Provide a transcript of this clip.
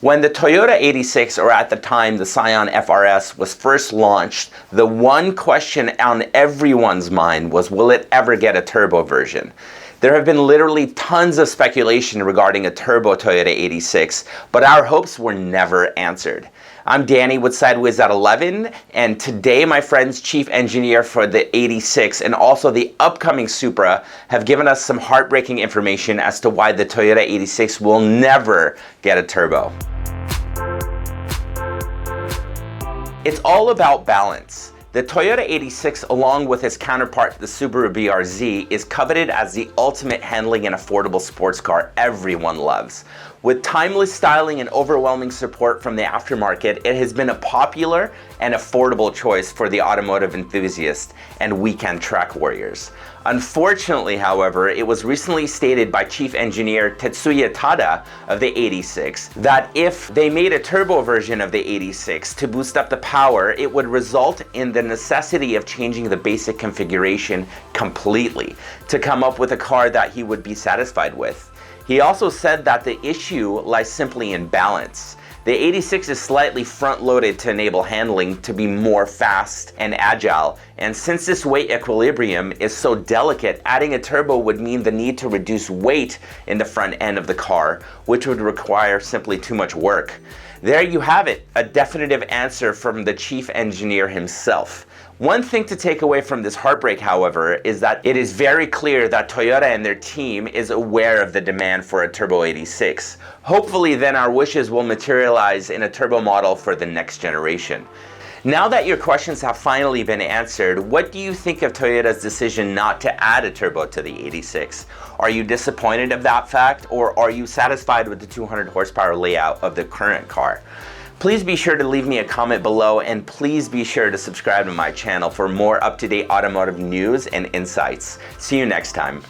When the Toyota 86, or at the time the Scion FRS, was first launched, the one question on everyone's mind was, will it ever get a turbo version? There have been literally tons of speculation regarding a turbo Toyota 86, but our hopes were never answered. I'm Danny with Sideways at 11, and today my friends, chief engineer for the 86 and also the upcoming Supra, have given us some heartbreaking information as to why the Toyota 86 will never get a turbo. It's all about balance. The Toyota 86, along with its counterpart, the Subaru BRZ, is coveted as the ultimate handling and affordable sports car everyone loves. With timeless styling and overwhelming support from the aftermarket, it has been a popular and affordable choice for the automotive enthusiast and weekend track warriors. Unfortunately, however, it was recently stated by Chief Engineer Tetsuya Tada of the 86 that if they made a turbo version of the 86 to boost up the power, it would result in the necessity of changing the basic configuration completely to come up with a car that he would be satisfied with. He also said that the issue lies simply in balance. The 86 is slightly front-loaded to enable handling to be more fast and agile, and since this weight equilibrium is so delicate, adding a turbo would mean the need to reduce weight in the front end of the car, which would require simply too much work. There you have it, a definitive answer from the chief engineer himself. One thing to take away from this heartbreak, however, is that it is very clear that Toyota and their team is aware of the demand for a turbo 86. Hopefully then our wishes will materialize in a turbo model for the next generation. Now that your questions have finally been answered, what do you think of Toyota's decision not to add a turbo to the 86? Are you disappointed of that fact, or are you satisfied with the 200 horsepower layout of the current car? Please be sure to leave me a comment below, and please be sure to subscribe to my channel for more up-to-date automotive news and insights. See you next time.